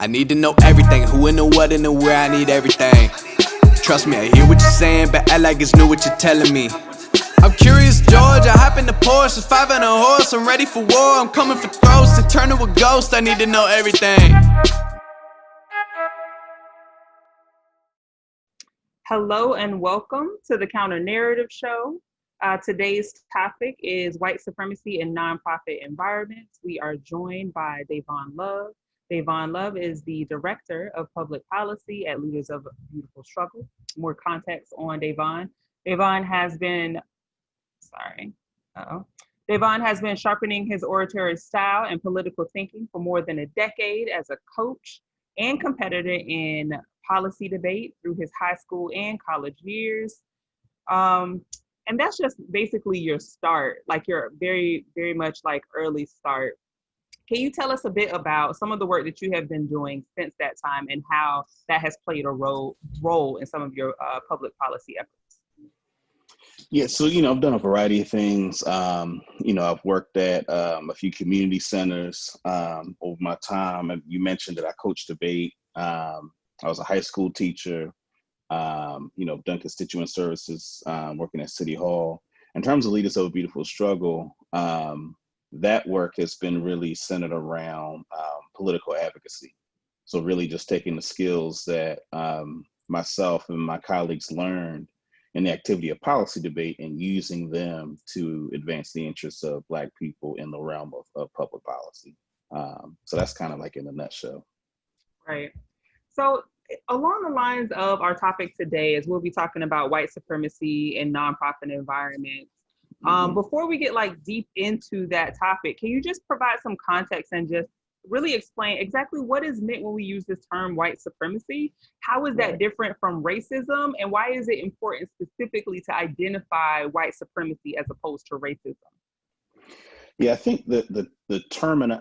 I need to know everything, who and the what and the where, I need everything. Trust me, I hear what you're saying, but act like it's new what you're telling me. I'm curious, George, I hop in the Porsche, 5 and a horse, I'm ready for war, I'm coming for throats, to turn to a ghost, I need to know everything. Hello and welcome to the Counter-Narrative Show. Today's topic is white supremacy in nonprofit environments. We are joined by Dayvon Love. Dayvon Love is the Director of Public Policy at Leaders of a Beautiful Struggle. More context on Dayvon. Dayvon has been sharpening his oratory style and political thinking for more than a decade as a coach and competitor in policy debate through his high school and college years. And that's just basically your start, like your very, very much like early start. Can you tell us a bit about some of the work that you have been doing since that time and how that has played a role in some of your public policy efforts? Yeah, so, I've done a variety of things. I've worked at a few community centers over my time. And you mentioned that I coached debate. I was a high school teacher. Done constituent services, working at City Hall. In terms of Leaders of a Beautiful Struggle, that work has been really centered around political advocacy. So really just taking the skills that myself and my colleagues learned in the activity of policy debate and using them to advance the interests of Black people in the realm of public policy. So that's kind of like in a nutshell. Right. So along the lines of our topic today, is we'll be talking about white supremacy in nonprofit environments. Before we get deep into that topic, can you just provide some context and just really explain exactly what is meant when we use this term white supremacy? How is that different from racism? And why is it important specifically to identify white supremacy as opposed to racism? Yeah, I think that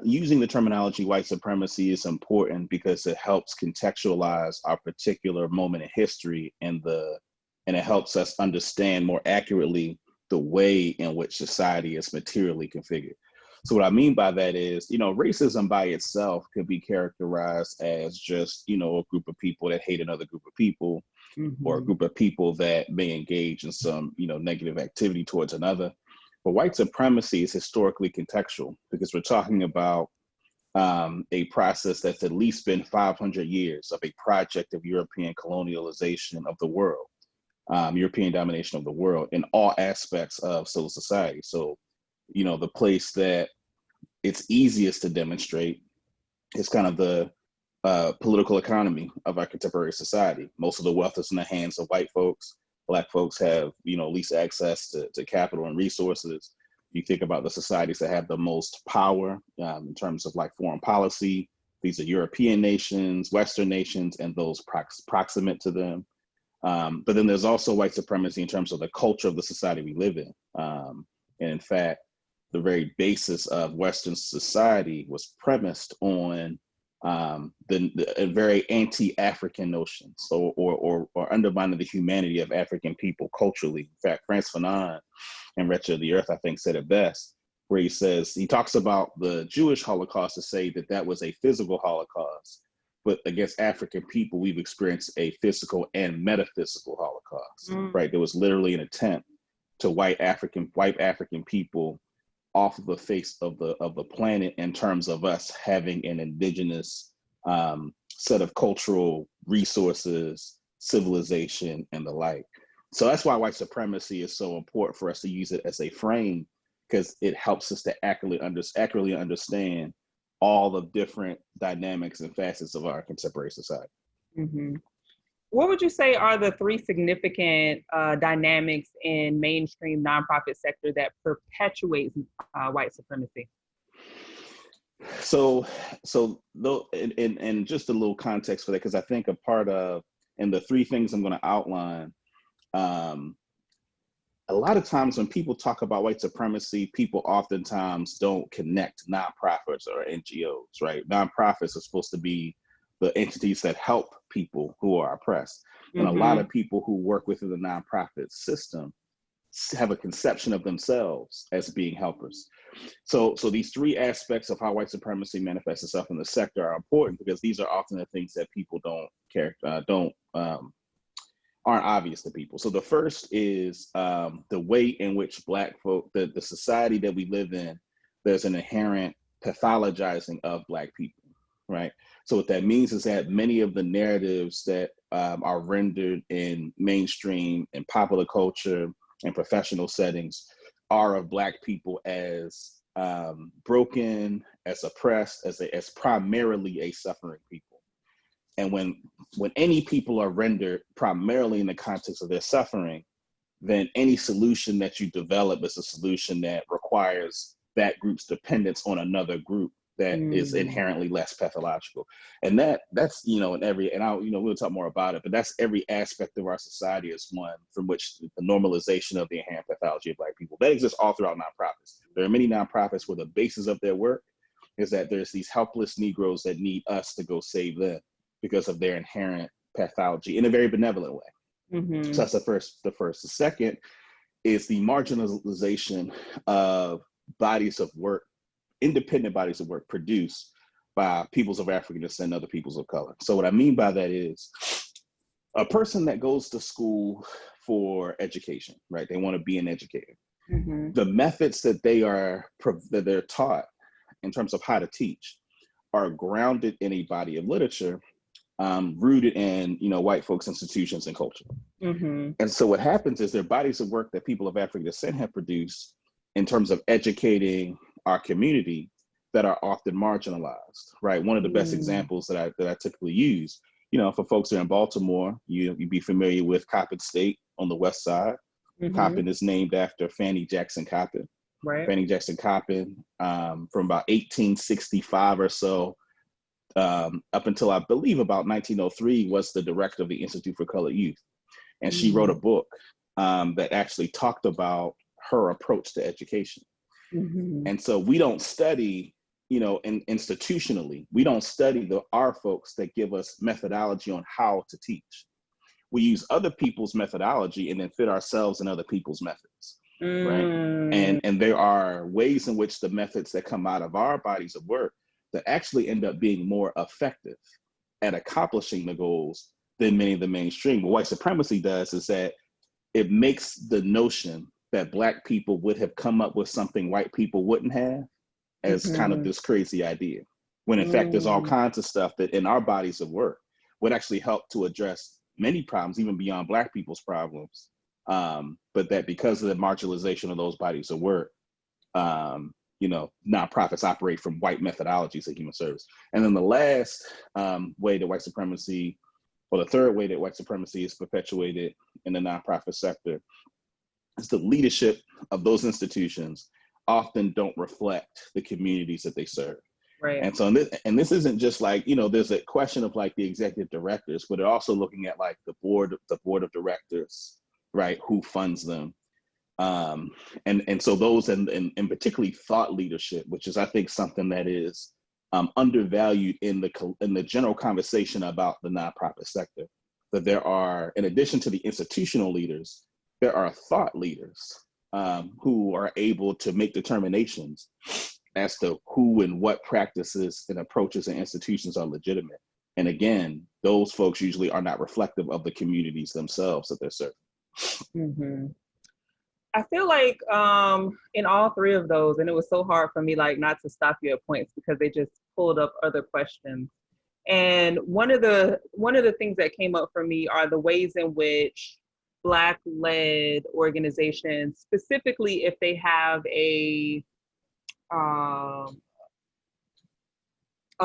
using the terminology white supremacy is important because it helps contextualize our particular moment in history and it helps us understand more accurately the way in which society is materially configured. So what I mean by that is, racism by itself could be characterized as just, a group of people that hate another group of people, or a group of people that may engage in some, negative activity towards another. But white supremacy is historically contextual because we're talking about a process that's at least been 500 years of a project of European colonialization of the world, European domination of the world in all aspects of civil society. So, the place that it's easiest to demonstrate is kind of the political economy of our contemporary society. Most of the wealth is in the hands of white folks. Black folks have, least access to capital and resources. You think about the societies that have the most power in terms of foreign policy. These are European nations, Western nations, and those proximate to them. But then there's also white supremacy in terms of the culture of the society we live in. And in fact, the very basis of Western society was premised on the very anti-African notions, or undermining the humanity of African people culturally. In fact, Frantz Fanon in Wretched of the Earth, I think, said it best, where he talks about the Jewish Holocaust to say that was a physical Holocaust, but against African people, we've experienced a physical and metaphysical Holocaust, right? There was literally an attempt to wipe African people off of the face of the planet in terms of us having an indigenous set of cultural resources, civilization, and the like. So that's why white supremacy is so important for us to use it as a frame, because it helps us to accurately understand all the different dynamics and facets of our contemporary society. Mm-hmm. What would you say are the three significant dynamics in mainstream nonprofit sector that perpetuates white supremacy? So though, and just a little context for that, because I think a part of, and the three things I'm going to outline, a lot of times when people talk about white supremacy, people oftentimes don't connect nonprofits or NGOs, right? Nonprofits are supposed to be the entities that help people who are oppressed. And a lot of people who work within the nonprofit system have a conception of themselves as being helpers. So these three aspects of how white supremacy manifests itself in the sector are important because these are often the things that people aren't obvious to people. So the first is the way in which Black folk, the society that we live in, there's an inherent pathologizing of Black people, right? So what that means is that many of the narratives that are rendered in mainstream and popular culture and professional settings are of Black people as broken, as oppressed, as primarily a suffering people. And when any people are rendered primarily in the context of their suffering, then any solution that you develop is a solution that requires that group's dependence on another group that is inherently less pathological. And that's, you know, we'll talk more about it, but that's every aspect of our society is one from which the normalization of the inherent pathology of Black people, that exists all throughout nonprofits. There are many nonprofits where the basis of their work is that there's these helpless Negroes that need us to go save them because of their inherent pathology in a very benevolent way. So that's the first. The second is the marginalization of bodies of work, independent bodies of work produced by peoples of African descent and other peoples of color. So what I mean by that is a person that goes to school for education, right? They want to be an educator. The methods that they're taught in terms of how to teach are grounded in a body of literature rooted in, you know, white folks' institutions and culture. And so what happens is there are bodies of work that people of African descent have produced in terms of educating our community that are often marginalized, right? One of the best examples that I typically use, you know, for folks who are in Baltimore, you'd be familiar with Coppin State on the west side. Coppin is named after Fannie Jackson Coppin. Right. Fannie Jackson Coppin, from about 1865 or so, up until I believe about 1903, was the director of the Institute for Colored Youth. And she wrote a book that actually talked about her approach to education. And so we don't study, you know, institutionally, we don't study our folks that give us methodology on how to teach. We use other people's methodology and then fit ourselves in other people's methods, right? And there are ways in which the methods that come out of our bodies of work that actually end up being more effective at accomplishing the goals than many of the mainstream. What white supremacy does is that it makes the notion that Black people would have come up with something white people wouldn't have as kind of this crazy idea, when in fact there's all kinds of stuff that in our bodies of work would actually help to address many problems, even beyond Black people's problems, but that because of the marginalization of those bodies of work, you know, nonprofits operate from white methodologies of human service. And then the last way that white supremacy, or the third way that white supremacy is perpetuated in the nonprofit sector, is the leadership of those institutions often don't reflect the communities that they serve. Right. And so, this isn't just like, you know, there's a question of like the executive directors, but they're also looking at like the board of directors, right? Who funds them. And so those, and particularly thought leadership, which is, I think, something that is undervalued in the general conversation about the nonprofit sector, that there are, in addition to the institutional leaders, there are thought leaders who are able to make determinations as to who and what practices and approaches and institutions are legitimate. And again, those folks usually are not reflective of the communities themselves that they're serving. I feel like in all three of those, and it was so hard for me like not to stop you at points because they just pulled up other questions. And one of the things that came up for me are the ways in which Black-led organizations, specifically if they have a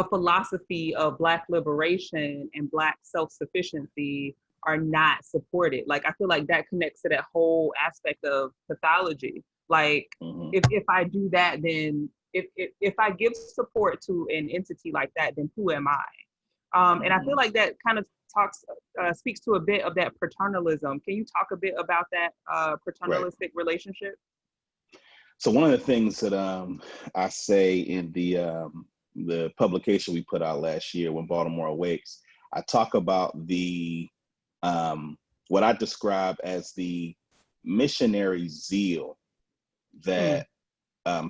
philosophy of Black liberation and Black self-sufficiency, are not supported. Like, I feel like that connects to that whole aspect of pathology. Like, if I do that, then if I give support to an entity like that, then who am I? And I feel like that kind of speaks to a bit of that paternalism. Can you talk a bit about that paternalistic relationship? So one of the things that I say in the publication we put out last year, When Baltimore Awakes, I talk about the what I describe as the missionary zeal that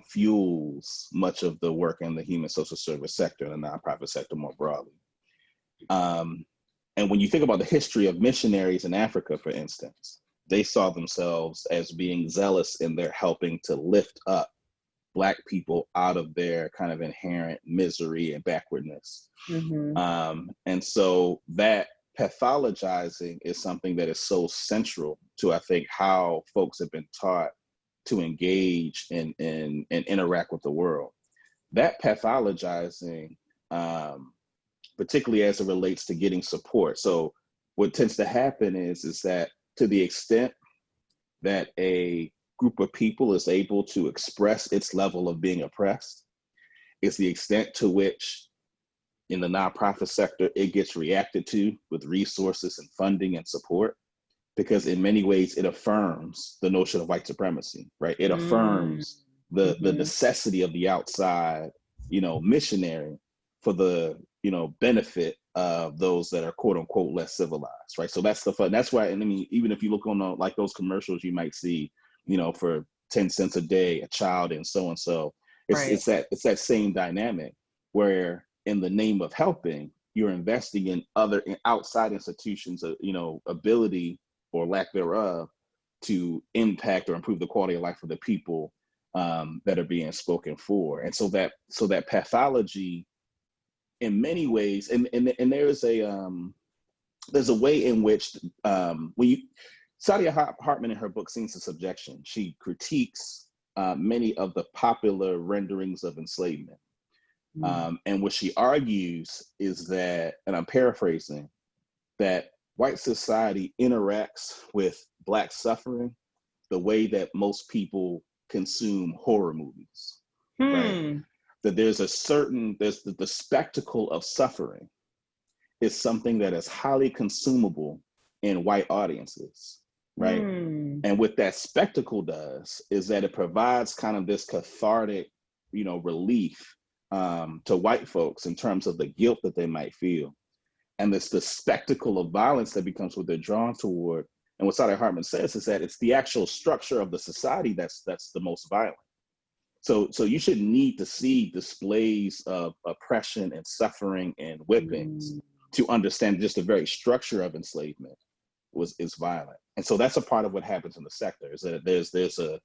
fuels much of the work in the human social service sector and the nonprofit sector more broadly. And when you think about the history of missionaries in Africa, for instance, they saw themselves as being zealous in their helping to lift up Black people out of their kind of inherent misery and backwardness. And so that pathologizing is something that is so central to, I think, how folks have been taught to engage and interact with the world. That pathologizing, particularly as it relates to getting support. So what tends to happen is that to the extent that a group of people is able to express its level of being oppressed, is the extent to which in the nonprofit sector, it gets reacted to with resources and funding and support, because in many ways it affirms the notion of white supremacy, right? It affirms the necessity of the outside, missionary for the, benefit of those that are quote unquote less civilized, right? So that's the fun. That's why, and I mean, even if you look on like those commercials you might see, for 10 cents a day, a child and so, it's that same dynamic where in the name of helping, you're investing in other outside institutions, ability or lack thereof to impact or improve the quality of life of the people that are being spoken for. And so that pathology, in many ways, and there's a way in which Saadia Hartman in her book Scenes of Subjection, she critiques many of the popular renderings of enslavement. And what she argues is that, and I'm paraphrasing, that white society interacts with Black suffering the way that most people consume horror movies, right? That there's the spectacle of suffering is something that is highly consumable in white audiences, right? And what that spectacle does is that it provides kind of this cathartic, relief to white folks in terms of the guilt that they might feel. And it's the spectacle of violence that becomes what they're drawn toward. And what Saadia Hartman says is that it's the actual structure of the society that's the most violent. So you shouldn't need to see displays of oppression and suffering and whippings to understand just the very structure of enslavement is violent. And so that's a part of what happens in the sector, is that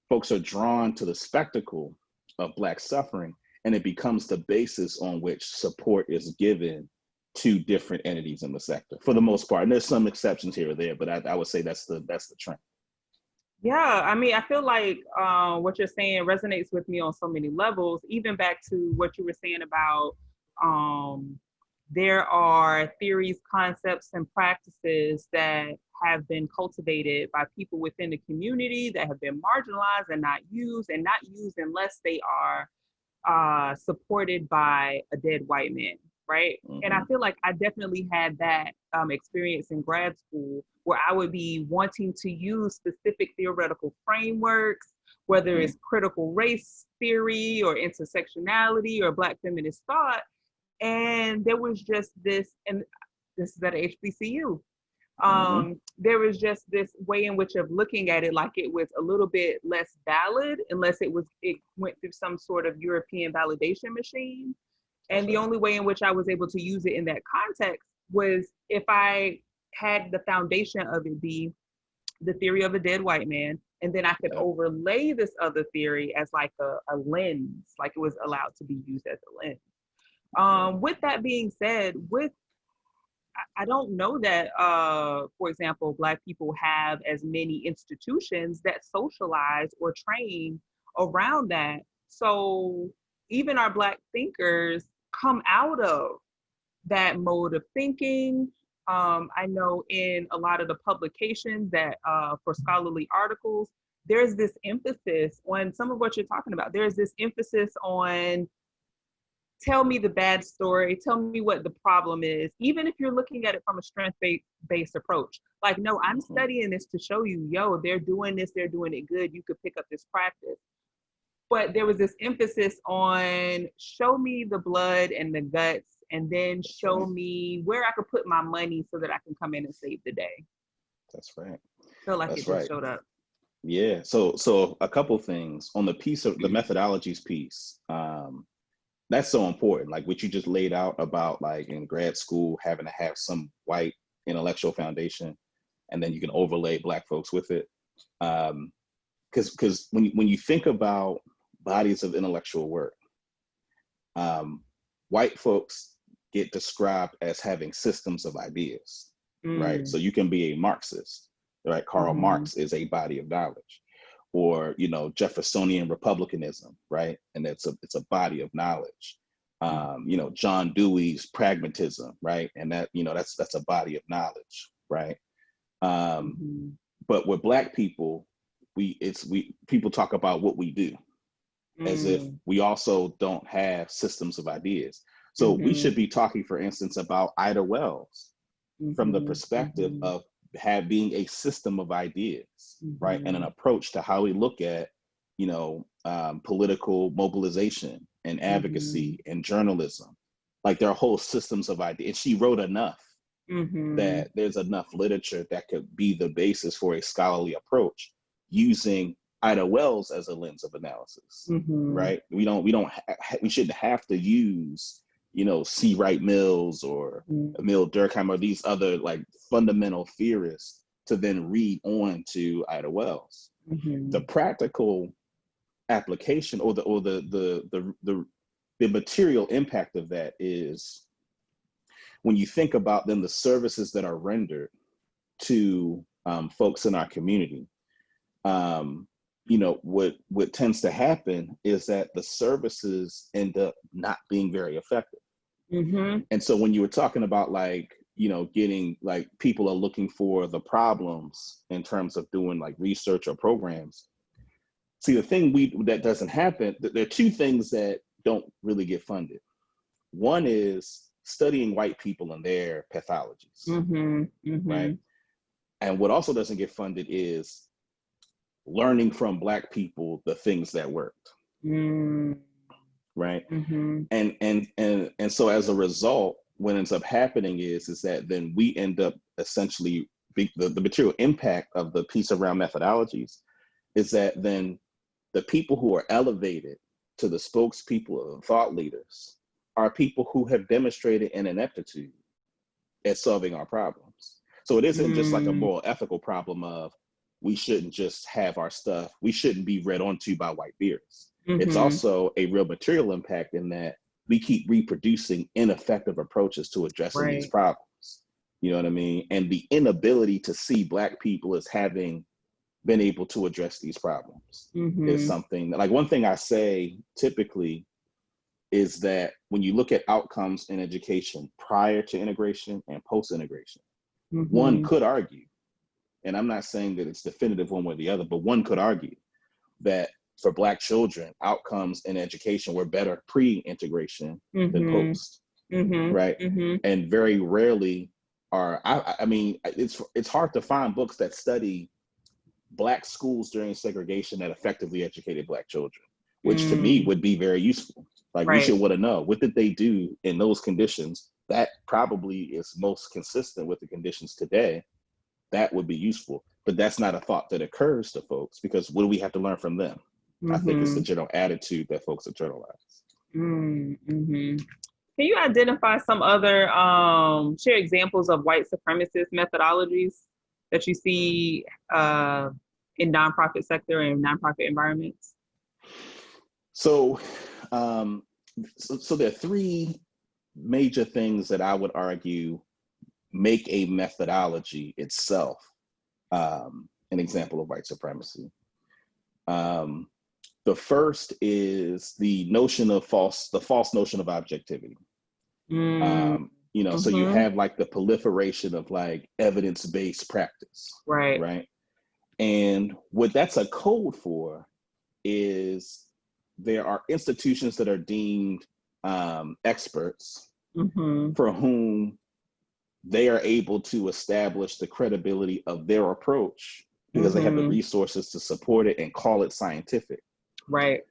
folks are drawn to the spectacle of Black suffering, and it becomes the basis on which support is given to different entities in the sector, for the most part. And there's some exceptions here or there, but I would say that's the trend. Yeah, I mean, I feel like what you're saying resonates with me on so many levels, even back to what you were saying about there are theories, concepts, and practices that have been cultivated by people within the community that have been marginalized and not used unless they are supported by a dead white man, right? And I feel like I definitely had that experience in grad school, where I would be wanting to use specific theoretical frameworks, whether it's critical race theory or intersectionality or Black feminist thought. And there was just this, and this is at HBCU, there was just this way in which of looking at it like it was a little bit less valid unless it went through some sort of European validation machine. And the only way in which I was able to use it in that context was if I had the foundation of it be the theory of a dead white man, and then I could overlay this other theory as like a lens, like it was allowed to be used as a lens. With that being said, I don't know that, for example, Black people have as many institutions that socialize or train around that. So even our Black thinkers come out of that mode of thinking. I know in a lot of the publications that for scholarly articles, there's this emphasis on some of what you're talking about. There's this emphasis on tell me the bad story, tell me what the problem is, even if you're looking at it from a strength-based approach. Like, no, I'm studying this to show you, they're doing this, they're doing it good, you could pick up this practice. But there was this emphasis on show me the blood and the guts, and then show me where I could put my money so that I can come in and save the day. That's right. Feel like That's it just right. showed up. Yeah. So a couple things on the piece of the methodologies piece. That's so important. Like what you just laid out about like in grad school having to have some white intellectual foundation, and then you can overlay Black folks with it. Because when you think about bodies of intellectual work, white folks get described as having systems of ideas, right? So you can be a Marxist, right? Karl Marx is a body of knowledge, or Jeffersonian republicanism, right? And it's a body of knowledge. John Dewey's pragmatism, right? And that's a body of knowledge, right? But with Black people, people talk about what we do as if we also don't have systems of ideas. So we should be talking, for instance, about Ida Wells from the perspective of being a system of ideas, right? And an approach to how we look at, political mobilization and advocacy and journalism. Like there are whole systems of ideas. And she wrote enough that there's enough literature that could be the basis for a scholarly approach using Ida Wells as a lens of analysis, right? We shouldn't have to use, C. Wright Mills or Emil Durkheim or these other like fundamental theorists to then read on to Ida Wells. The practical application or the material impact of that is when you think about then the services that are rendered to folks in our community. What tends to happen is that the services end up not being very effective. And so when you were talking about getting like people are looking for the problems in terms of doing like research or programs. See, the thing that doesn't happen, there are two things that don't really get funded. One is studying white people and their pathologies, right? And what also doesn't get funded is learning from Black people the things that worked, right? And so as a result, what ends up happening is that then we end up essentially the material impact of the piece around methodologies is that then the people who are elevated to the spokespeople and thought leaders are people who have demonstrated an ineptitude at solving our problems. So it isn't just like a moral ethical problem of we shouldn't just have our stuff, we shouldn't be read onto by white beards. It's also a real material impact in that we keep reproducing ineffective approaches to addressing these problems. You know what I mean? And the inability to see Black people as having been able to address these problems is something that, like, one thing I say typically is that when you look at outcomes in education prior to integration and post-integration, one could argue, and I'm not saying that it's definitive one way or the other, but one could argue that for Black children, outcomes in education were better pre-integration than post, right? And very rarely are, I mean, it's hard to find books that study Black schools during segregation that effectively educated Black children, which to me would be very useful. Like we should want to know, what did they do in those conditions? That probably is most consistent with the conditions today. That would be useful, but that's not a thought that occurs to folks because what do we have to learn from them? I think it's the general attitude that folks internalize. Can you identify some other share examples of white supremacist methodologies that you see in nonprofit sector and nonprofit environments? So there are three major things that I would argue make a methodology itself an example of white supremacy. The first is the false notion of objectivity. So you have like the proliferation of like evidence-based practice, right? And what that's a code for is there are institutions that are deemed experts for whom they are able to establish the credibility of their approach because they have the resources to support it and call it scientific. Right.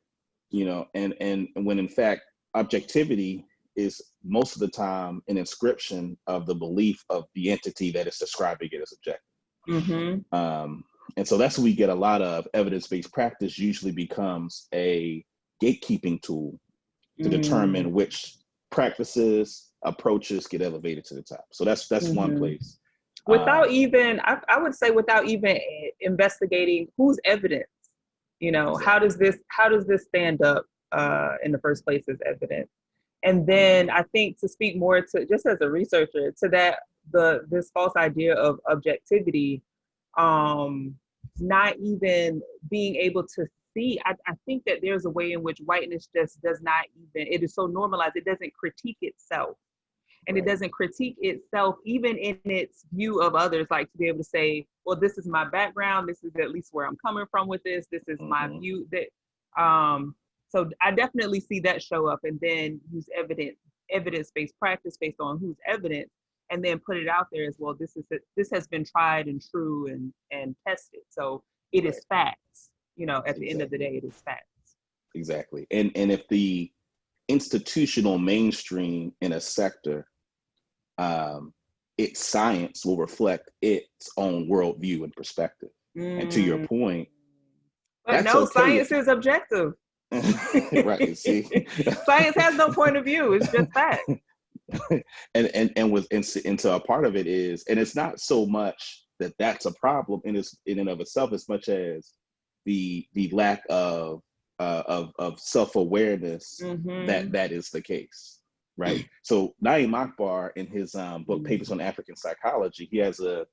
And when in fact, objectivity is most of the time an inscription of the belief of the entity that is describing it as objective. And so that's what we get a lot of. Evidence-based practice usually becomes a gatekeeping tool to determine which practices, approaches get elevated to the top. So that's one place. Without even, I would say without even investigating whose evidence, Exactly. how does this stand up in the first place as evidence? And then I think to speak more to, just as a researcher, to that, this false idea of objectivity, not even being able to see, I think that there's a way in which whiteness just does not even, it is so normalized, it doesn't critique itself. And it doesn't critique itself, even in its view of others, like to be able to say, well, this is my background, this is at least where I'm coming from with this is my view. That so I definitely see that show up, and then use evidence-based practice based on whose evidence, and then put it out there as well. This has been tried and true and tested. So it is facts, at the end of the day, it is facts. Exactly. And if the institutional mainstream in a sector, its science will reflect its own worldview and perspective. And to your point, but no, science is objective. Right. See, science has no point of view. It's just fact. and so a part of it is, and it's not so much that that's a problem in and of itself, as much as the lack of self-awareness that is the case, right? So Naeem Akbar, in his book Papers on African Psychology, he has a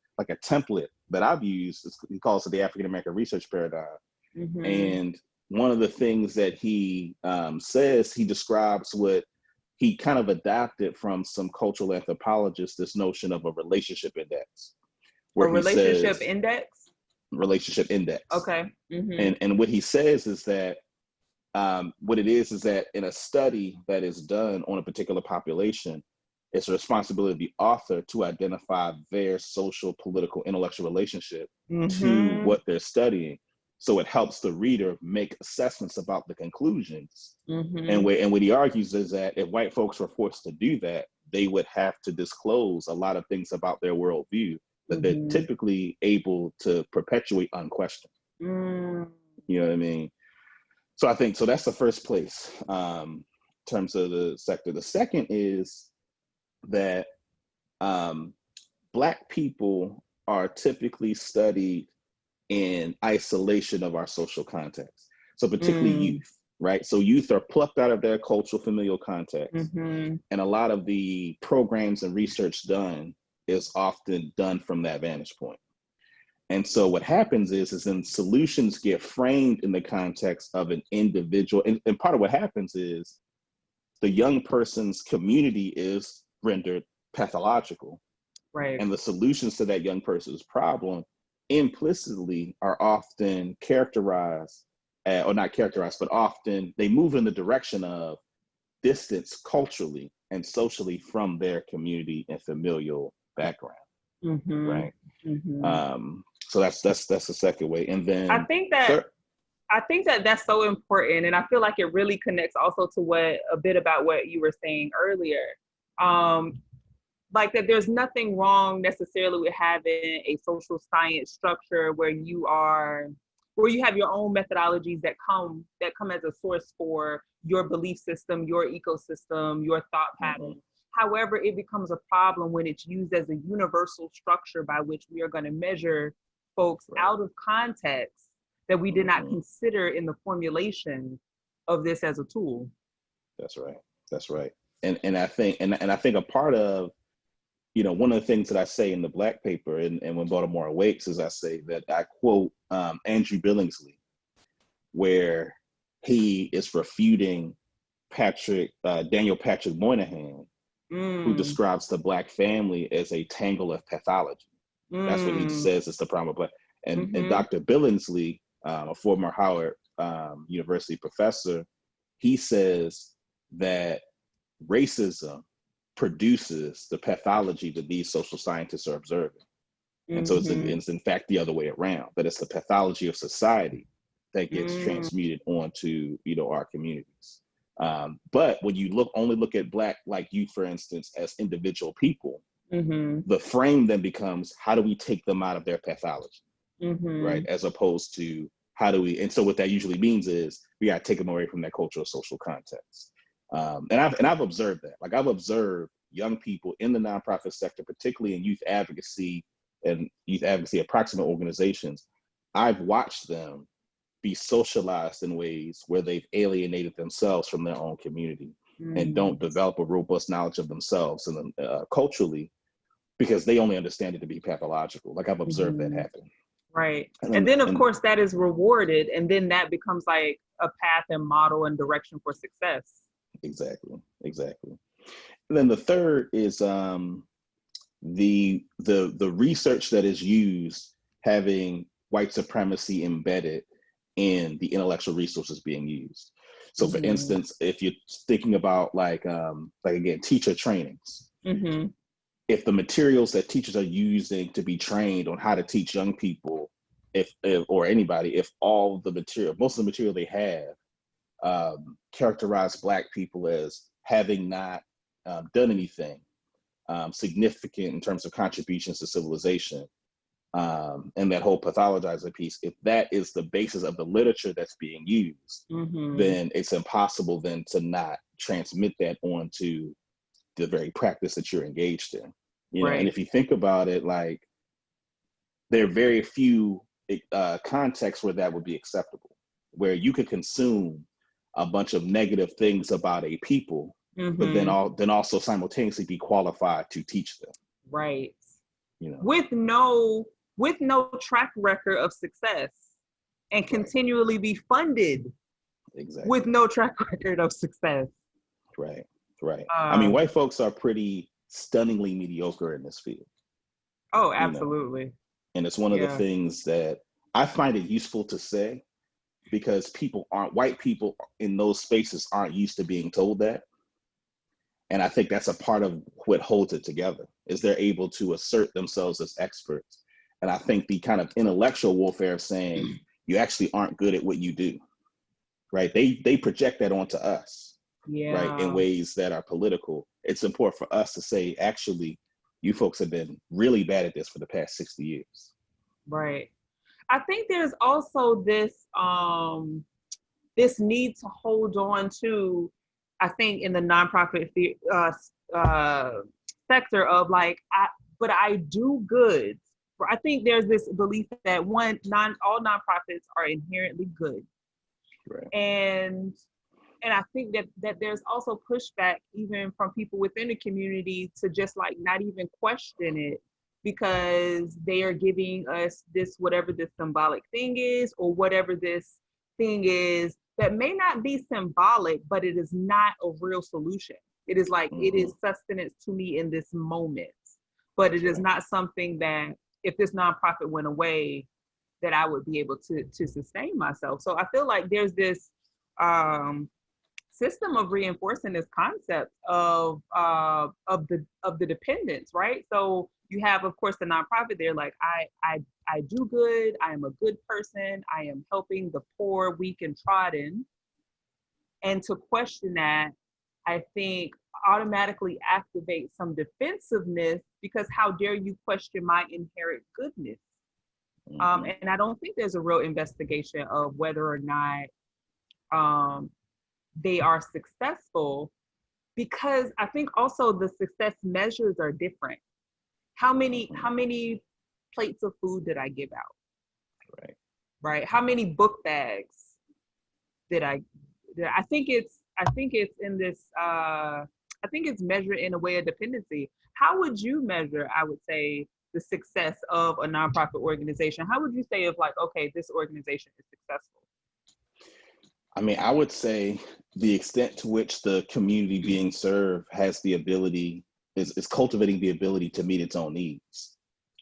template that I've used. He calls it the African American Research Paradigm. And one of the things that he says, he describes what he kind of adapted from some cultural anthropologists, this notion of a relationship index. A relationship index? Relationship index. Okay. And what he says is that what it is that in a study that is done on a particular population, it's a responsibility of the author to identify their social, political, intellectual relationship to what they're studying. So it helps the reader make assessments about the conclusions. And what he argues is that if white folks were forced to do that, they would have to disclose a lot of things about their worldview that they're typically able to perpetuate unquestioned. You know what I mean? So I think, so that's the first place in terms of the sector. The second is that Black people are typically studied in isolation of our social context. So particularly youth, right? So youth are plucked out of their cultural familial context. And a lot of the programs and research done is often done from that vantage point. And so what happens is then solutions get framed in the context of an individual. And part of what happens is the young person's community is rendered pathological. Right. And the solutions to that young person's problem implicitly are often characterized, or not characterized, but often they move in the direction of distance culturally and socially from their community and familial background. Right. So that's the second way. And then I think that that's so important, and I feel like it really connects also to a bit about what you were saying earlier. Like that there's nothing wrong necessarily with having a social science structure where you have your own methodologies that come as a source for your belief system, your ecosystem, your thought pattern. However, it becomes a problem when it's used as a universal structure by which we are going to measure folks out of context that we did not consider in the formulation of this as a tool. That's right. And I think a part of, one of the things that I say in the Black paper and when Baltimore Awakes is I say that I quote Andrew Billingsley, where he is refuting Daniel Patrick Moynihan, who describes the Black family as a tangle of pathology. That's what he says is the problem of Black. And Dr. Billingsley, a former Howard University professor, he says that racism produces the pathology that these social scientists are observing. And so it's in fact the other way around, that it's the pathology of society that gets transmuted onto, our communities. But when you only look at Black, like you, for instance, as individual people, the frame then becomes, how do we take them out of their pathology? right? As opposed to how do we, and so what that usually means is we got to take them away from that cultural social context. And I've observed that. Like I've observed young people in the nonprofit sector, particularly in youth advocacy approximate organizations. I've watched them be socialized in ways where they've alienated themselves from their own community and don't develop a robust knowledge of themselves and culturally, because they only understand it to be pathological. Like I've observed that happen. Right. And then of course that is rewarded, and then that becomes like a path and model and direction for success. Exactly. And then the third is the research that is used having white supremacy embedded in the intellectual resources being used. So for instance, if you're thinking about like again, teacher trainings, if the materials that teachers are using to be trained on how to teach young people, if or anybody, if most of the material they have characterize Black people as having not done anything significant in terms of contributions to civilization, and that whole pathologizer piece, if that is the basis of the literature that's being used, then it's impossible then to not transmit that onto the very practice that you're engaged in. You know, and if you think about it, like there are very few contexts where that would be acceptable, where you could consume a bunch of negative things about a people, but then also simultaneously be qualified to teach them. Right. You know, with no track record of success, and continually be funded with no track record of success. Right. I mean, white folks are pretty stunningly mediocre in this field. Oh, absolutely. You know? And it's one of the things that I find it useful to say, because white people in those spaces aren't used to being told that. And I think that's a part of what holds it together, is they're able to assert themselves as experts. And I think the kind of intellectual warfare of saying you actually aren't good at what you do, right? They project that onto us, right? In ways that are political. It's important for us to say, actually, you folks have been really bad at this for the past 60 years. Right. I think there's also this this need to hold on to, I think in the nonprofit sector of like, but I do good. I think there's this belief that all nonprofits are inherently good. Right. And I think that there's also pushback even from people within the community to just like not even question it, because they are giving us this, whatever this symbolic thing is, or whatever this thing is that may not be symbolic, but it is not a real solution. It is like, it is sustenance to me in this moment, but it is not something that if this nonprofit went away, that I would be able to sustain myself. So I feel like there's this system of reinforcing this concept of the dependence, right? So you have, of course, the nonprofit. They're like, I do good. I am a good person. I am helping the poor, weak, and trodden. And to question that, I think, automatically activates some defensiveness, because how dare you question my inherent goodness? And I don't think there's a real investigation of whether or not they are successful, because I think also the success measures are different. How many plates of food did I give out? Right. How many book bags did I think it's in this I think it's measured in a way of dependency. How would you measure, I would say, the success of a nonprofit organization? How would you say of like, okay, this organization is successful? I mean, I would say the extent to which the community being served has the ability, is cultivating the ability to meet its own needs,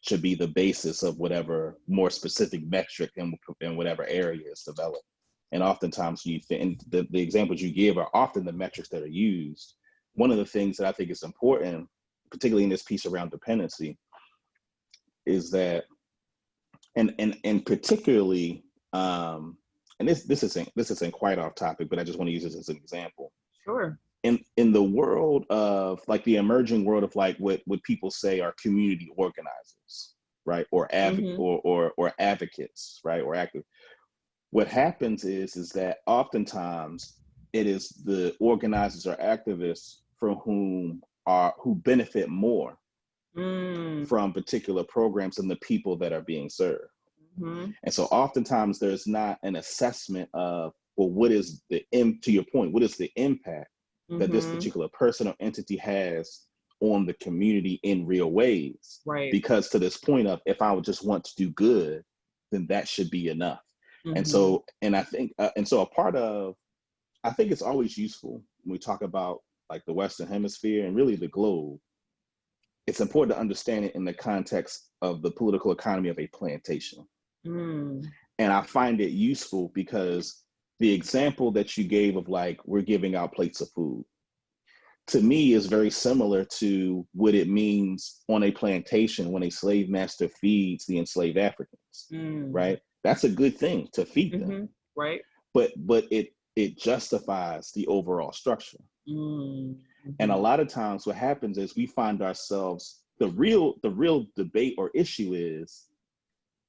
should be the basis of whatever more specific metric in whatever area is developed. And oftentimes and the examples you give are often the metrics that are used. One of the things that I think is important, particularly in this piece around dependency, is that, and particularly, and this isn't quite off topic, but I just want to use this as an example. Sure. In the world of like the emerging world of like what people say are community organizers, right? Or advocates, right? Or active. What happens is that oftentimes it is the organizers or activists who benefit more from particular programs than the people that are being served. And so oftentimes there's not an assessment of, well, what is to your point, what is the impact that this particular person or entity has on the community in real ways? Right. Because to this point of, if I would just want to do good, then that should be enough. And so, I think it's always useful when we talk about like the Western Hemisphere and really the globe. It's important to understand it in the context of the political economy of a plantation. And I find it useful because the example that you gave of like, we're giving out plates of food, to me is very similar to what it means on a plantation when a slave master feeds the enslaved Africans, right? That's a good thing to feed them, right? But it justifies the overall structure. And a lot of times what happens is we find ourselves, the real debate or issue is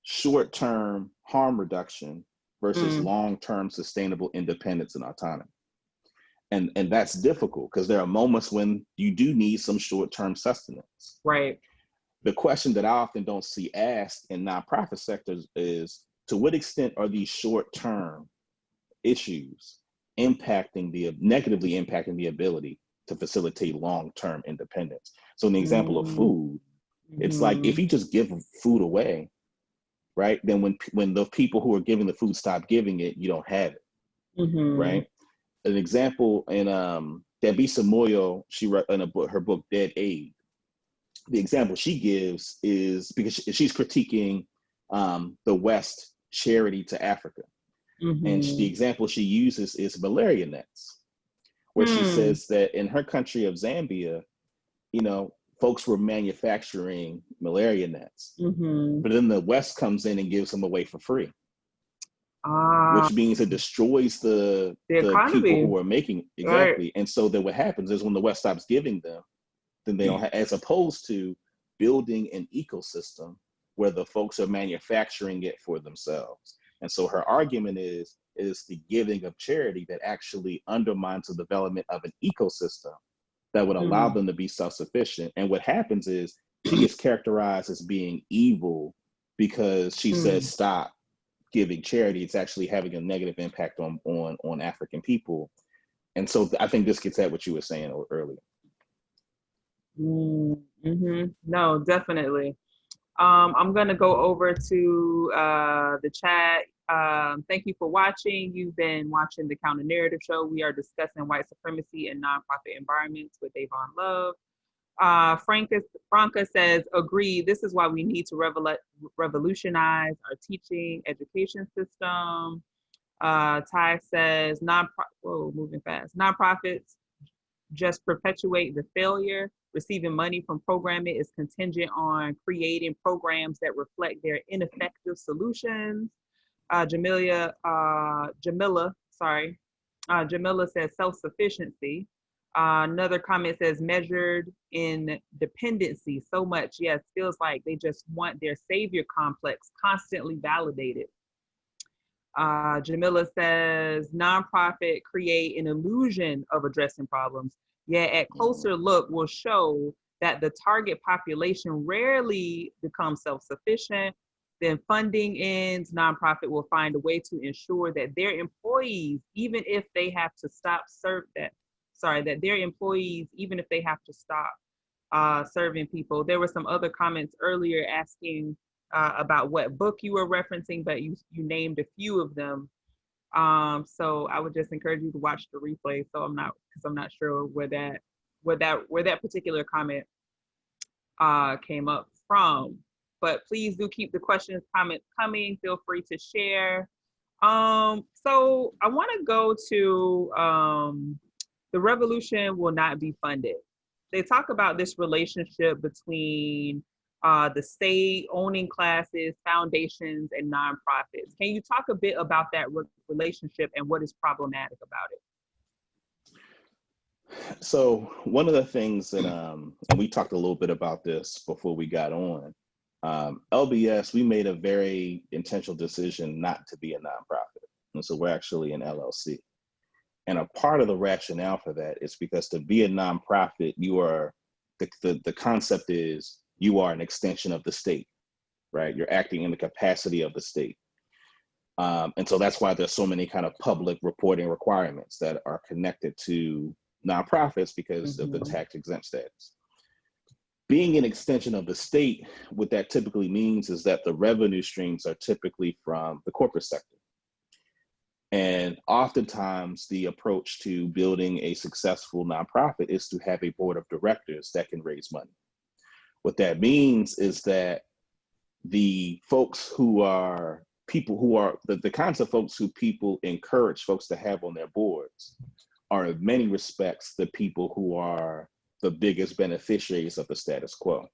short-term harm reduction versus long-term sustainable independence and autonomy. And that's difficult because there are moments when you do need some short-term sustenance. Right. The question that I often don't see asked in nonprofit sectors is, to what extent are these short-term issues negatively impacting the ability to facilitate long-term independence? So in the example of food, it's like, if you just give food away, right, then when the people who are giving the food stop giving it, you don't have it, right? An example in Dambisa Moyo, she wrote in her book Dead Aid. The example she gives is because she's critiquing the West charity to Africa. And the example she uses is malaria nets, where she says that in her country of Zambia, folks were manufacturing malaria nets, but then the West comes in and gives them away for free, which means it destroys the people who are making, exactly. Right. And so then what happens is when the West stops giving them, then they don't as opposed to building an ecosystem where the folks are manufacturing it for themselves. And so her argument is the giving of charity that actually undermines the development of an ecosystem that would allow them to be self-sufficient. And what happens is she is characterized as being evil because she says stop giving charity. It's actually having a negative impact on African people. And so I think this gets at what you were saying earlier. No, definitely. I'm going to go over to the chat. Thank you for watching. You've been watching The Counter Narrative Show. We are discussing white supremacy in nonprofit environments with Dayvon Love. Franca says, agree. This is why we need to revolutionize our teaching education system. Ty says, nonprofits just perpetuate the failure. Receiving money from programming is contingent on creating programs that reflect their ineffective solutions. Jamila says self-sufficiency. Another comment says measured in dependency so much. Yes, feels like they just want their savior complex constantly validated. Jamila says nonprofit create an illusion of addressing problems, yet at closer look will show that the target population rarely becomes self-sufficient. Then funding ends, nonprofit will find a way to ensure that their employees, even if they have to stop serving people. There were some other comments earlier asking about what book you were referencing, but you named a few of them. So I would just encourage you to watch the replay. So I'm not sure where that particular comment came up from. But please do keep the questions, comments coming. Feel free to share. So I want to go to the revolution will not be funded. They talk about this relationship between the state, owning classes, foundations, and nonprofits. Can you talk a bit about that relationship and what is problematic about it? So one of the things that, and we talked a little bit about this before we got on, LBS, we made a very intentional decision not to be a nonprofit. And so we're actually an LLC. And a part of the rationale for that is because to be a nonprofit, you are, the concept is you are an extension of the state, right? You're acting in the capacity of the state. And so that's why there's so many kind of public reporting requirements that are connected to nonprofits because of the tax exempt status. Being an extension of the state, what that typically means is that the revenue streams are typically from the corporate sector. And oftentimes the approach to building a successful nonprofit is to have a board of directors that can raise money. What that means is that the folks who are people who are the kinds of folks who people encourage folks to have on their boards are in many respects the people who are the biggest beneficiaries of the status quo.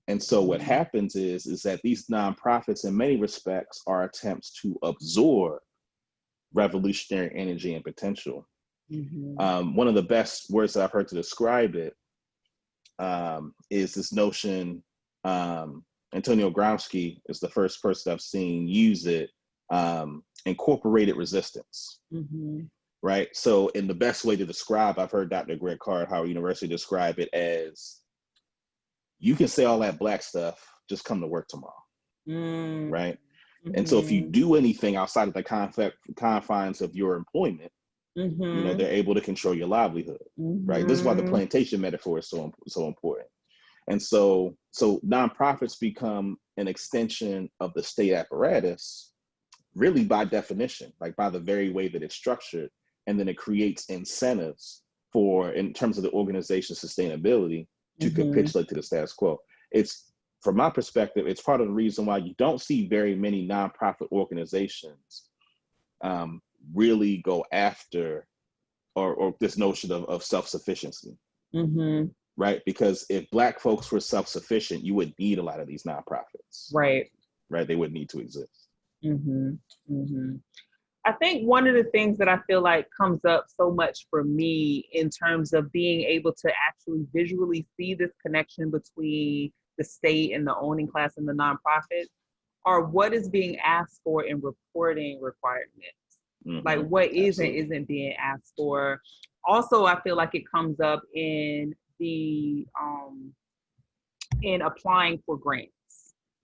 And so what happens is that these nonprofits in many respects are attempts to absorb revolutionary energy and potential. One of the best words that I've heard to describe it is this notion, Antonio Gramsci is the first person I've seen use it, incorporated resistance. Right? So in the best way to describe, I've heard Dr. Greg Carr at Howard University describe it as, you can say all that Black stuff, just come to work tomorrow, right? And so if you do anything outside of the confines of your employment, you know, they're able to control your livelihood, right? This is why the plantation metaphor is so important. And so nonprofits become an extension of the state apparatus, really by definition, like by the very way that it's structured. And then it creates incentives for, in terms of the organization's sustainability, to capitulate to the status quo. It's, from my perspective, it's part of the reason why you don't see very many nonprofit organizations really go after or this notion of self-sufficiency, right? Because if Black folks were self-sufficient, you would need a lot of these nonprofits, right? They would need to exist. I think one of the things that I feel like comes up so much for me in terms of being able to actually visually see this connection between the state and the owning class and the nonprofits are what is being asked for in reporting requirements. Like what isn't being asked for. Also, I feel like it comes up in the in applying for grants.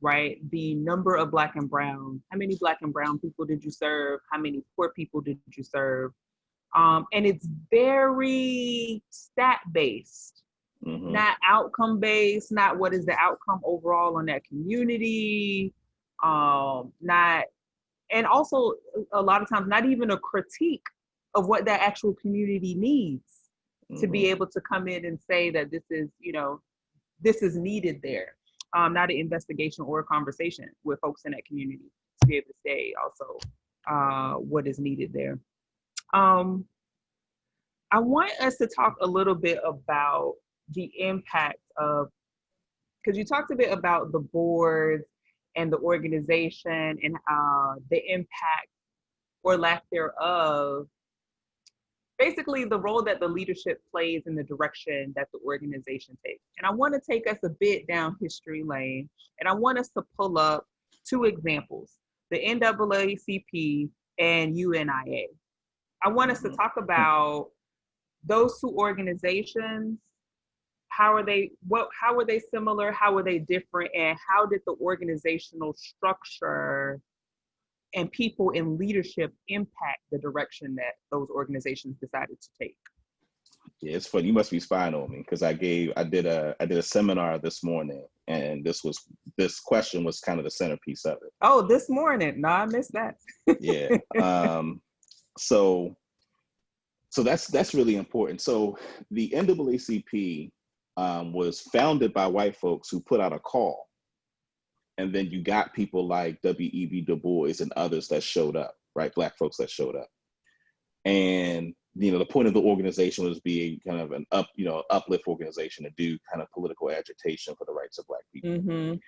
Right? The number of Black and Brown, how many Black and Brown people did you serve? How many poor people did you serve? And it's very stat-based, not outcome-based, not what is the outcome overall on that community, and also a lot of times not even a critique of what that actual community needs to be able to come in and say that this is, you know, this is needed there. Not an investigation or a conversation with folks in that community to be able to say also what is needed there. I want us to talk a little bit about the impact of, because you talked a bit about the boards and the organization and the impact or lack thereof, basically the role that the leadership plays in the direction that the organization takes. And I want to take us a bit down history lane, and I want us to pull up two examples, the NAACP and UNIA. I want us to talk about those two organizations. How are they similar? How are they different? And how did the organizational structure and people in leadership impact the direction that those organizations decided to take? Yeah, it's funny. You must be spying on me because I did a seminar this morning, and this question was kind of the centerpiece of it. Oh, this morning? No, I missed that. Yeah. So that's really important. So the NAACP was founded by white folks who put out a call. And then you got people like W.E.B. Du Bois and others that showed up, right? Black folks that showed up. And, you know, the point of the organization was being kind of an uplift organization to do kind of political agitation for the rights of Black people.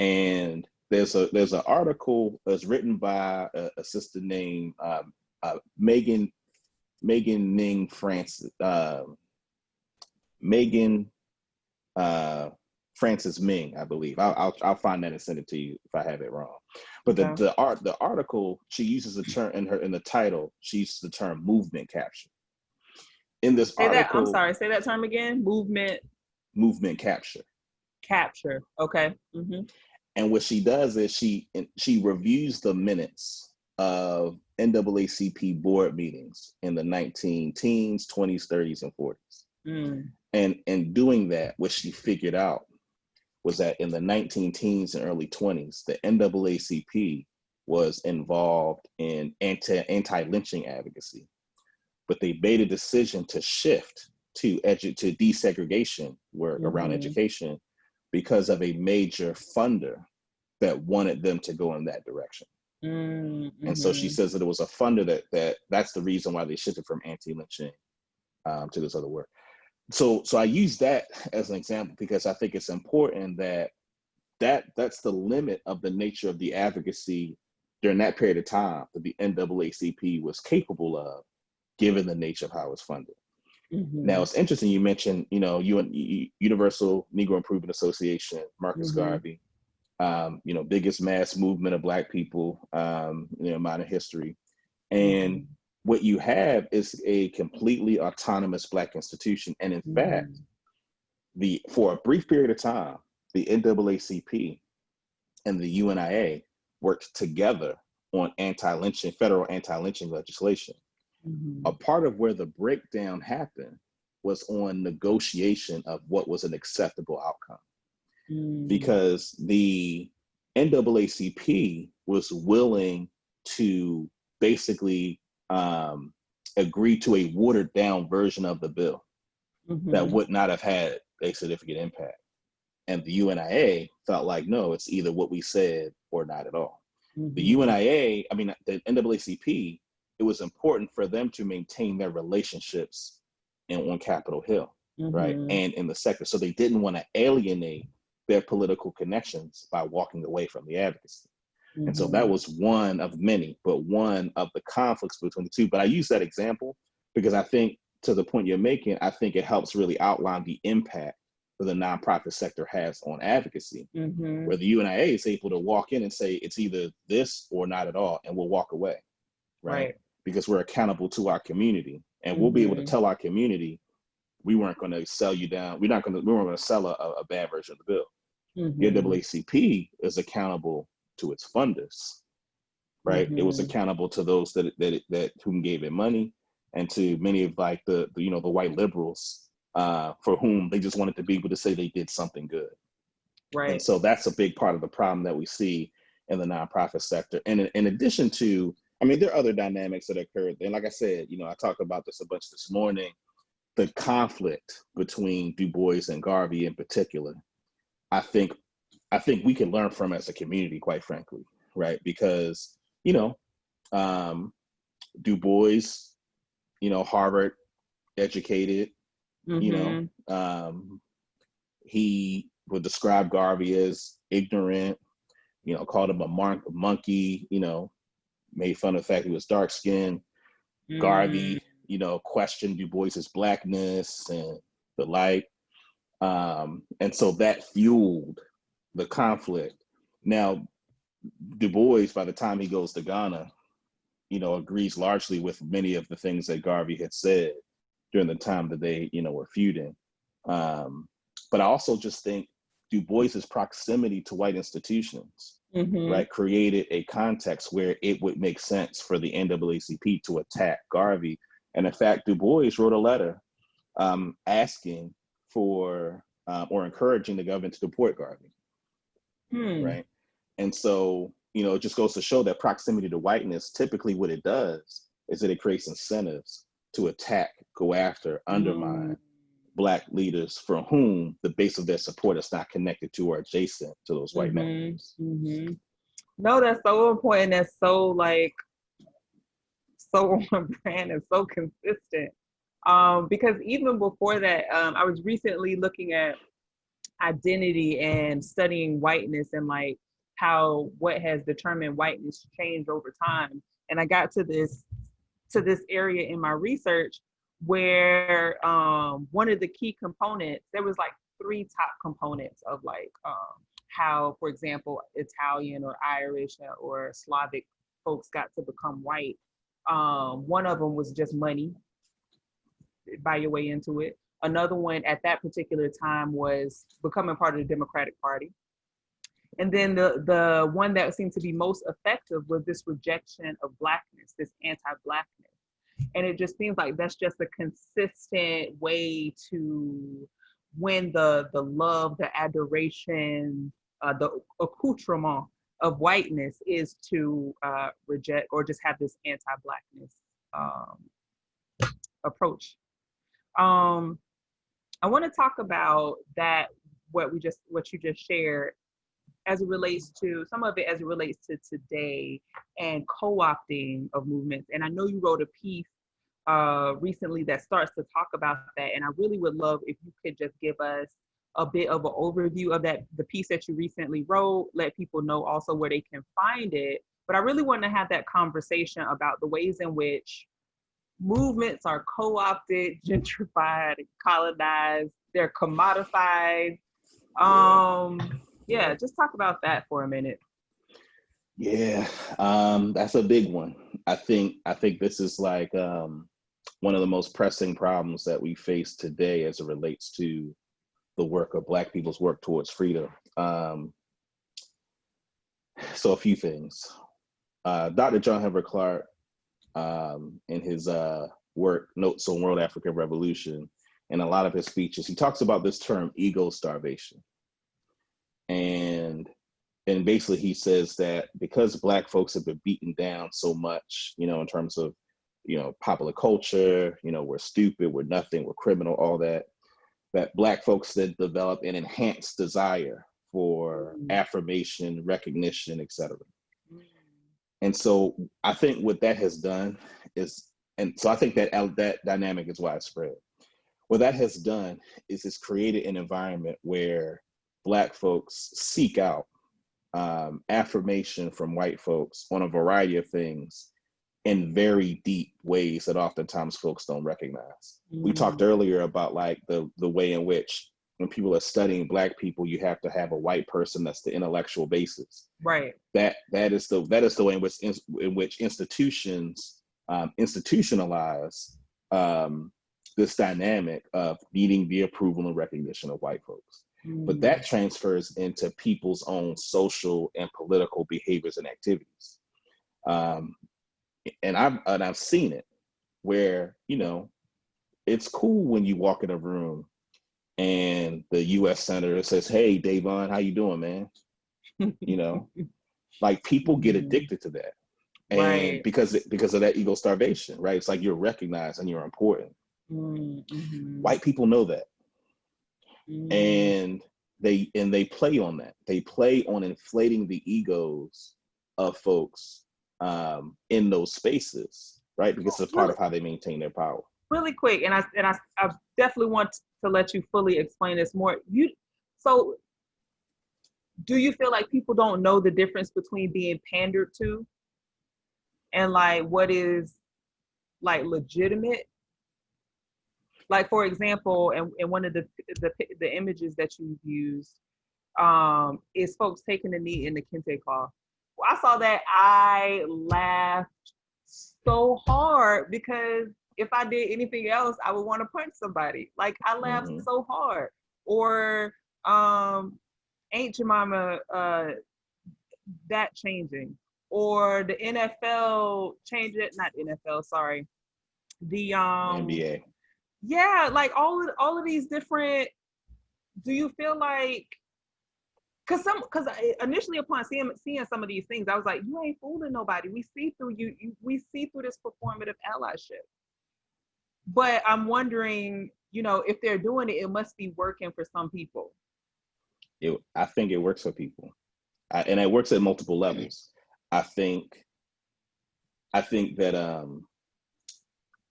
And there's an article that's written by a sister named Megan Ning Francis, Megan Francis Ming, I believe. I'll find that and send it to you if I have it wrong. But Okay. the article, she uses the term in the title. She uses the term movement capture. In this article, I'm sorry. Say that term again. Movement capture. Capture. Okay. Mm-hmm. And what she does is she reviews the minutes of NAACP board meetings in the 19 teens, 20s, 30s, and 40s. Mm. And in doing that, what she figured out was that in the 19 teens and early 20s, the NAACP was involved in anti-lynching advocacy. But they made a decision to shift to desegregation work around education because of a major funder that wanted them to go in that direction. And so she says that it was a funder that's the reason why they shifted from anti-lynching to this other work. So I use that as an example because I think it's important that's the limit of the nature of the advocacy during that period of time that the NAACP was capable of, given the nature of how it was funded. Now, it's interesting you mentioned, Universal Negro Improvement Association, Marcus Garvey, biggest mass movement of Black people, modern history. And what you have is a completely autonomous Black institution. And in fact, for a brief period of time, the NAACP and the UNIA worked together on federal anti-lynching legislation. A part of where the breakdown happened was on negotiation of what was an acceptable outcome. Because the NAACP was willing to basically agree to a watered down version of the bill that would not have had a significant impact. And the UNIA felt like, no, it's either what we said or not at all. The NAACP, it was important for them to maintain their relationships on Capitol Hill, right? And in the sector. So they didn't want to alienate their political connections by walking away from the advocacy. And so that was one of many, but one of the conflicts between the two. But I use that example because I think, to the point you're making, I think it helps really outline the impact that the nonprofit sector has on advocacy, where the UNIA is able to walk in and say, it's either this or not at all, and we'll walk away, right? Because we're accountable to our community, and we'll be able to tell our community, we weren't going to sell you down. We weren't going to sell a bad version of the bill. The NAACP is accountable to its funders, right? It was accountable to those that whom gave it money, and to many of like the white liberals for whom they just wanted to be able to say they did something good. Right. And so that's a big part of the problem that we see in the nonprofit sector. And in addition to, there are other dynamics that occurred. And like I said, I talked about this a bunch this morning, the conflict between Du Bois and Garvey in particular, I think we can learn from as a community, quite frankly, right? Because, Du Bois, Harvard educated, he would describe Garvey as ignorant, called him a monkey, made fun of the fact he was dark skinned. Garvey, questioned Du Bois's blackness and the like. And so that fueled the conflict. Now, Du Bois, by the time he goes to Ghana, agrees largely with many of the things that Garvey had said during the time that they, were feuding. But I also just think Du Bois's proximity to white institutions, right, created a context where it would make sense for the NAACP to attack Garvey. And in fact, Du Bois wrote a letter asking for or encouraging the government to deport Garvey, right? And so, it just goes to show that proximity to whiteness, typically what it does is that it creates incentives to attack, go after, undermine Black leaders for whom the base of their support is not connected to or adjacent to those white networks. No, that's so important. That's so so on brand and so consistent. Because even before that, I was recently looking at identity and studying whiteness and how what has determined whiteness changed over time. And I got to this area in my research where one of the key components, there was three top components of like how, for example, Italian or Irish or Slavic folks got to become white. One of them was just money, buy your way into it. Another one at that particular time was becoming part of the Democratic Party. And then the one that seemed to be most effective was this rejection of Blackness, this anti-Blackness. And it just seems like that's just a consistent way to win the love, the adoration, the accoutrement of whiteness is to reject or just have this anti-Blackness approach. I want to talk about that, what you just shared, as it relates to some of it as it relates to today and co-opting of movements. And I know you wrote a piece recently that starts to talk about that. And I really would love if you could just give us a bit of an overview of that, the piece that you recently wrote, let people know also where they can find it. But I really want to have that conversation about the ways in which movements are co-opted, gentrified, colonized, they're commodified. Yeah, just talk about that for a minute. Yeah, that's a big one. I think this is like one of the most pressing problems that we face today as it relates to the work of Black people's work towards freedom. So a few things. Dr. John Henrik Clarke, in his work, Notes on World African Revolution, in a lot of his speeches, he talks about this term ego starvation. And basically he says that because Black folks have been beaten down so much, in terms of, popular culture, we're stupid, we're nothing, we're criminal, all that Black folks then develop an enhanced desire for affirmation, recognition, etc. And so I think what that has done is, and so I think that dynamic is widespread. What that has done is it's created an environment where Black folks seek out affirmation from white folks on a variety of things in very deep ways that oftentimes folks don't recognize. We talked earlier about like the way in which when people are studying Black people, you have to have a white person that's the intellectual basis. Right. That is the way in which institutions institutionalize this dynamic of needing the approval and recognition of white folks. But that transfers into people's own social and political behaviors and activities. And I've seen it where, it's cool when you walk in a room and the U.S. Senator says, "Hey, Dayvon, how you doing, man?" Like people get addicted to that. And right. because of that ego starvation, right? It's like you're recognized and you're important. White people know that. And they play on that. They play on inflating the egos of folks in those spaces, right? Because it's part of how they maintain their power. Really quick, and I definitely want to let you fully explain this more. So do you feel like people don't know the difference between being pandered to and like what is like legitimate? Like, for example, and one of the images that you've used is folks taking a knee in the kente cloth. Well, I saw that, I laughed so hard because if I did anything else, I would want to punch somebody. Like I laughed so hard. Or Ain't Jemima that changing? Or the NFL not NFL, sorry. The NBA. Yeah, like all of these different. Do you feel like? Because initially upon seeing some of these things, I was like, you ain't fooling nobody. We see through you. We see through this performative allyship. But I'm wondering, if they're doing it, it must be working for some people. I think it works for people, and it works at multiple levels. I think that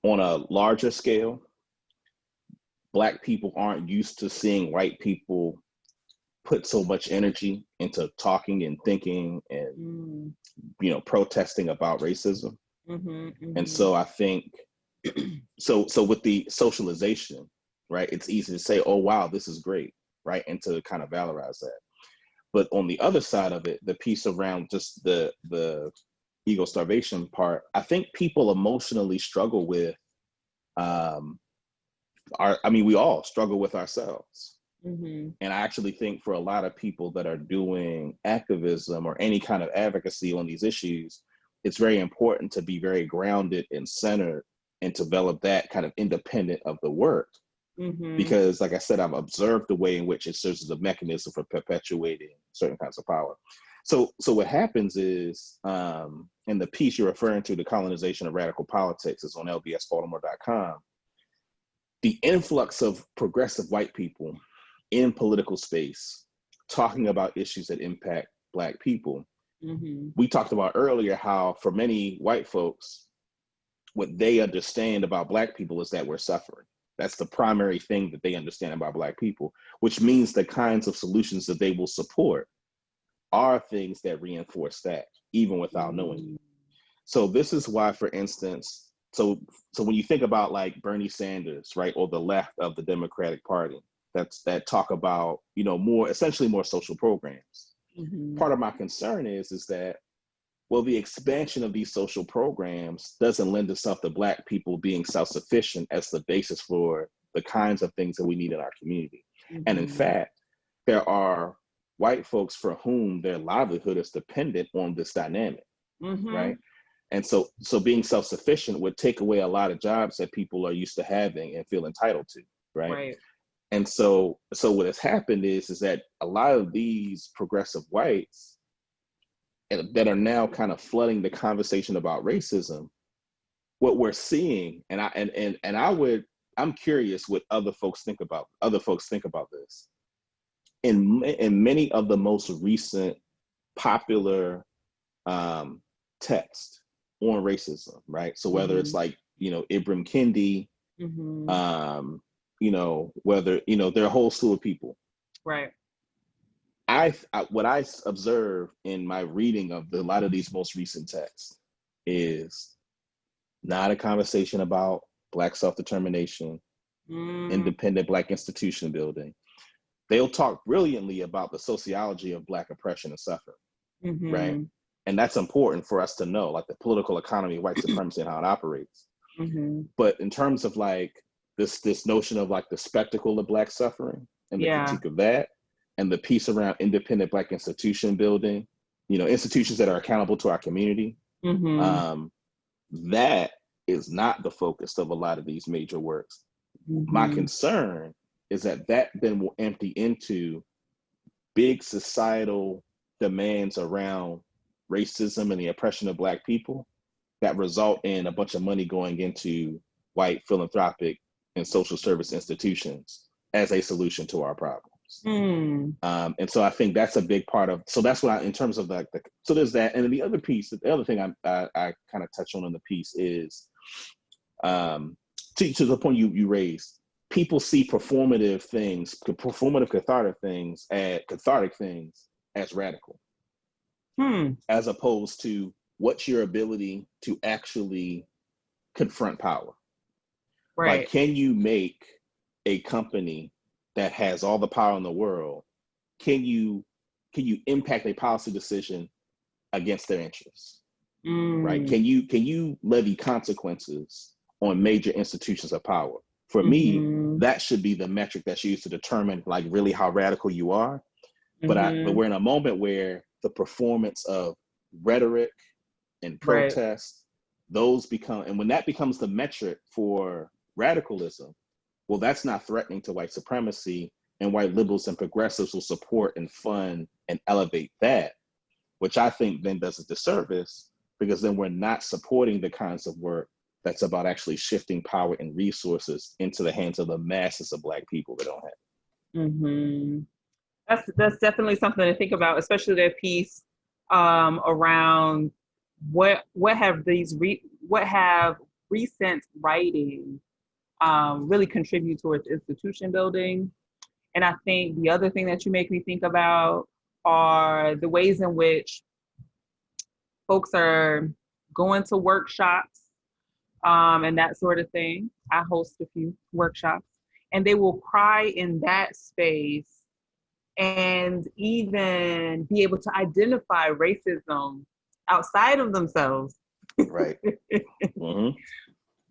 on a larger scale, Black people aren't used to seeing white people put so much energy into talking and thinking and protesting about racism. And so I think so with the socialization, right, it's easy to say, oh wow, this is great, right? And to kind of valorize that. But on the other side of it, the piece around just the ego starvation part, I think people emotionally struggle with we all struggle with ourselves. And I actually think for a lot of people that are doing activism or any kind of advocacy on these issues, it's very important to be very grounded and centered and develop that kind of independent of the work. Because like I said, I've observed the way in which it serves as a mechanism for perpetuating certain kinds of power. So what happens is, in the piece you're referring to, The Colonization of Radical Politics, is on lbsbaltimore.com. The influx of progressive white people in political space talking about issues that impact Black people. We talked about earlier how for many white folks, what they understand about Black people is that we're suffering. That's the primary thing that they understand about Black people, which means the kinds of solutions that they will support are things that reinforce that, even without knowing it. So this is why, for instance, so when you think about like Bernie Sanders, right, or the left of the Democratic Party, that talk about, essentially more social programs. Part of my concern is that, well, the expansion of these social programs doesn't lend itself to Black people being self-sufficient as the basis for the kinds of things that we need in our community. And in fact, there are white folks for whom their livelihood is dependent on this dynamic, right? And so being self-sufficient would take away a lot of jobs that people are used to having and feel entitled to, right? And so what has happened is that a lot of these progressive whites that are now kind of flooding the conversation about racism, what we're seeing, I'm curious what other folks think about this. In many of the most recent popular texts on racism, right? So whether it's like, Ibram Kendi, whether, there are a whole slew of people. Right. What I observe in my reading of a lot of these most recent texts is not a conversation about Black self-determination, independent Black institution building. They'll talk brilliantly about the sociology of Black oppression and suffering, right? And that's important for us to know, like the political economy of white supremacy and how it operates. But in terms of like this notion of like the spectacle of Black suffering and the critique of that, and the piece around independent Black institution building, institutions that are accountable to our community, that is not the focus of a lot of these major works. My concern is that then will empty into big societal demands around racism and the oppression of Black people that result in a bunch of money going into white philanthropic and social service institutions as a solution to our problems. And so I think that's a big part of, so that's what in terms of so there's that. And then the other piece, the other thing I kind of touch on in the piece is, to the point you raised, people see performative cathartic things as radical, as opposed to what's your ability to actually confront power. Right. Like, can you make a company that has all the power in the world, can you impact a policy decision against their interests? Right? Can you levy consequences on major institutions of power? For me, that should be the metric that's used to determine like really how radical you are. But we're in a moment where the performance of rhetoric and protest, those become, and when that becomes the metric for radicalism, well, that's not threatening to white supremacy, and white liberals and progressives will support and fund and elevate that, which I think then does a disservice, because then we're not supporting the kinds of work that's about actually shifting power and resources into the hands of the masses of Black people that don't have it. That's definitely something to think about, especially that piece around what have recent writing really contribute towards institution building. And I think the other thing that you make me think about are the ways in which folks are going to workshops and that sort of thing. I host a few workshops, and they will cry in that space and even be able to identify racism outside of themselves. Right. Mm-hmm.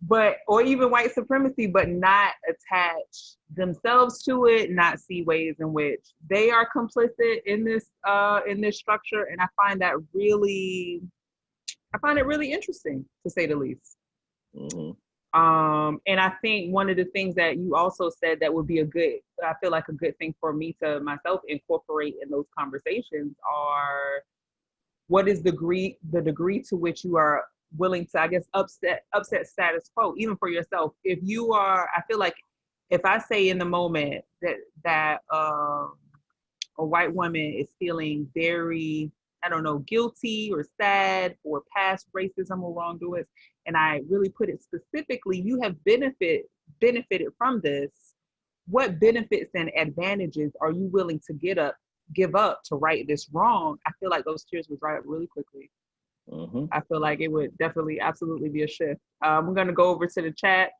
But, or even white supremacy, but not attach themselves to it, not see ways in which they are complicit in this structure. And I find it really interesting, to say the least. Mm-hmm. And I think one of the things that you also said that would be I feel like a good thing for me to myself incorporate in those conversations are, what is the degree to which you are willing to, I guess, upset status quo, even for yourself. If you are, I feel like if I say in the moment that a white woman is feeling very, I don't know, guilty or sad for past racism or wrongdoings, and I really put it specifically, you have benefited from this. What benefits and advantages are you willing to give up to right this wrong? I feel like those tears would dry up really quickly. Mm-hmm. I feel like it would definitely, absolutely be a shift. We're going to go over to the chat.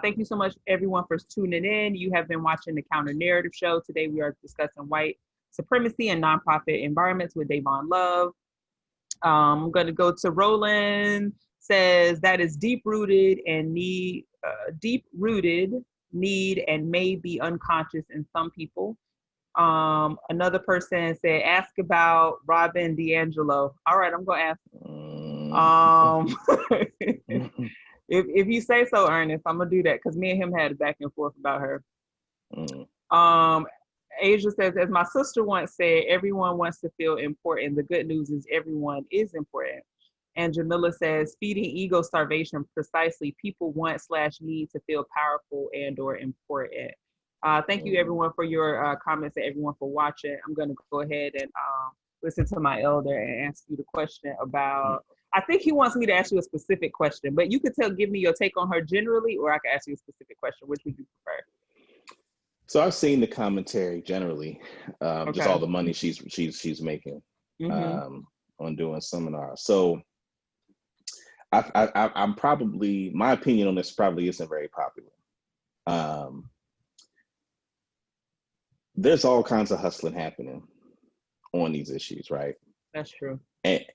Thank you so much, everyone, for tuning in. You have been watching the Counter Narrative Show. Today, we are discussing white supremacy and nonprofit environments with Dayvon Love. I'm going to go to Roland. Says that is deep-rooted and need and may be unconscious in some people. Another person said, ask about Robin DiAngelo. All right, I'm going to ask. If you say so, Ernest, I'm going to do that, because me and him had a back and forth about her. Asia says, as my sister once said, everyone wants to feel important. The good news is everyone is important. And Jamila says, feeding ego starvation, precisely. People want/need to feel powerful and or important. Thank you, everyone, for your comments, and everyone for watching. I'm going to go ahead and listen to my elder and ask you the question about, I think he wants me to ask you a specific question, but you could give me your take on her generally, or I can ask you a specific question. Which would you prefer? So I've seen the commentary generally, just all the money she's making on doing seminars. So I'm probably, my opinion on this probably isn't very popular. There's all kinds of hustling happening on these issues, right? That's true.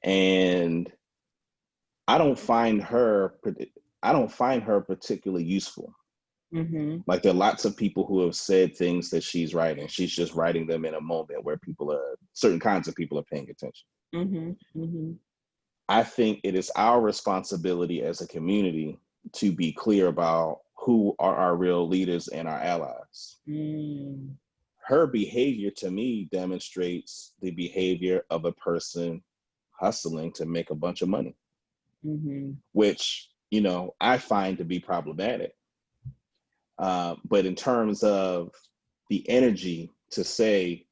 And I don't find her particularly useful. Mm-hmm. Like, there are lots of people who have said things that she's writing. She's just writing them in a moment where certain kinds of people are paying attention. Mm-hmm. Mm-hmm. I think it is our responsibility as a community to be clear about who are our real leaders and our allies. Her behavior, to me, demonstrates the behavior of a person hustling to make a bunch of money, which, I find to be problematic. But in terms of the energy to say,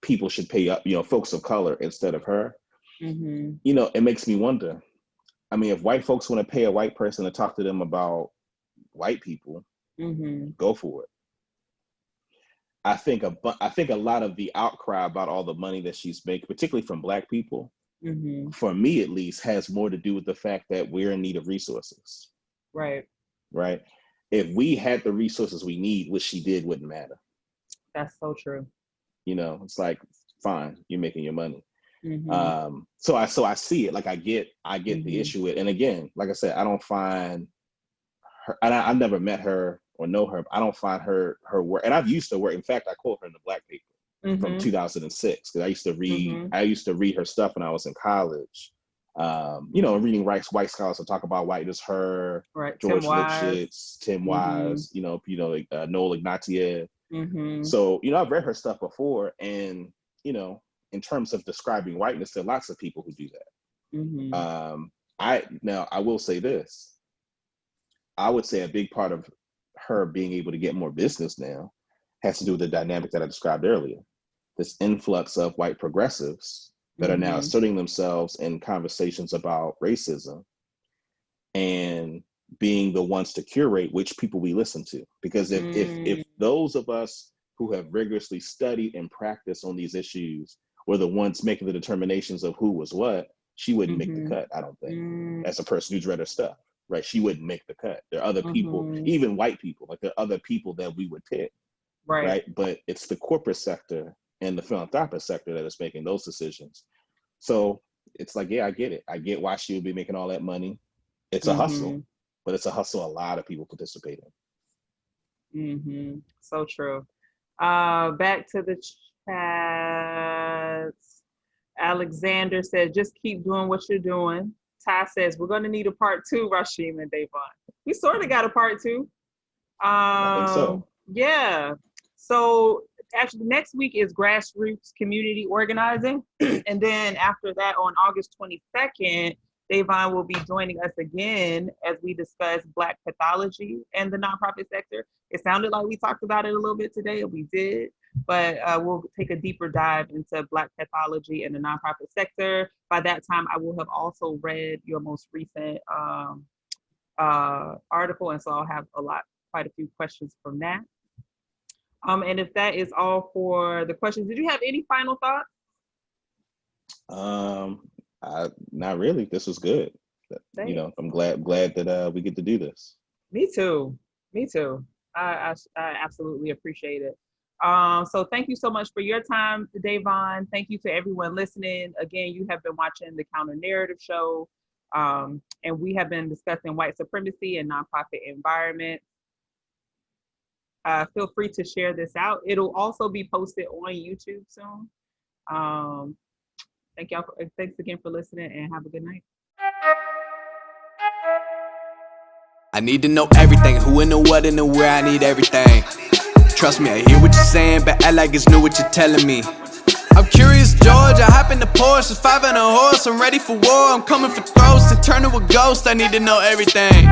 people should pay up, folks of color instead of her, it makes me wonder. I mean, if white folks want to pay a white person to talk to them about white people, go for it. I think a lot of the outcry about all the money that she's making, particularly from Black people, for me at least, has more to do with the fact that we're in need of resources. Right. If we had the resources we need, what she did wouldn't matter. That's so true. It's like, fine, you're making your money. So I see it. Like, I get the issue with it. And again, like I said, I don't find her, and I've never met her or know her, but I don't find her work. And I've used to work. In fact, I quote her in the Black Paper from 2006, because I used to read her stuff when I was in college. Reading white scholars to talk about whiteness, her, right, George Lipschitz, Tim Wise, Noel Ignatieff. So, I've read her stuff before, and, in terms of describing whiteness, there are lots of people who do that. I will say this. I would say a big part of her being able to get more business now has to do with the dynamic that I described earlier. This influx of white progressives that are now asserting themselves in conversations about racism and being the ones to curate which people we listen to. Because if those of us who have rigorously studied and practiced on these issues were the ones making the determinations of who was what, she wouldn't make the cut, I don't think. As a person who's read her stuff, right? She wouldn't make the cut. There are other people, even white people, like there are other people that we would pick. Right. But it's the corporate sector and the philanthropic sector that is making those decisions. So it's like, yeah, I get it. I get why she would be making all that money. It's a hustle, but it's a hustle a lot of people participate in. So true. Back to the chats. Alexander said, just keep doing what you're doing. Ty says, we're going to need a part 2, Rasheem and Dayvon. We sort of got a part 2. I think so. Yeah. So actually next week is grassroots community organizing. And then after that, on August 22nd, Dayvon will be joining us again as we discuss Black pathology and the nonprofit sector. It sounded like we talked about it a little bit today, and we did, but we'll take a deeper dive into Black pathology and the nonprofit sector. By that time, I will have also read your most recent article, and so I'll have quite a few questions from that. And if that is all for the questions, did you have any final thoughts? Not really. This was good. Thanks. You know, I'm glad that we get to do this. Me too. I absolutely appreciate it. So thank you so much for your time, Dayvon. Thank you to everyone listening. Again, you have been watching the Counter Narrative Show, and we have been discussing white supremacy and nonprofit environment. Feel free to share this out. It'll also be posted on YouTube soon. Thanks again for listening, and have a good night. I need to know everything, who and the what and the where, I need everything. Trust me, I hear what you're saying, but act like it's new what you're telling me. I'm curious, George, I hop in the Porsche, it's 5 and a horse, I'm ready for war, I'm coming for throats, to turn to a ghost, I need to know everything.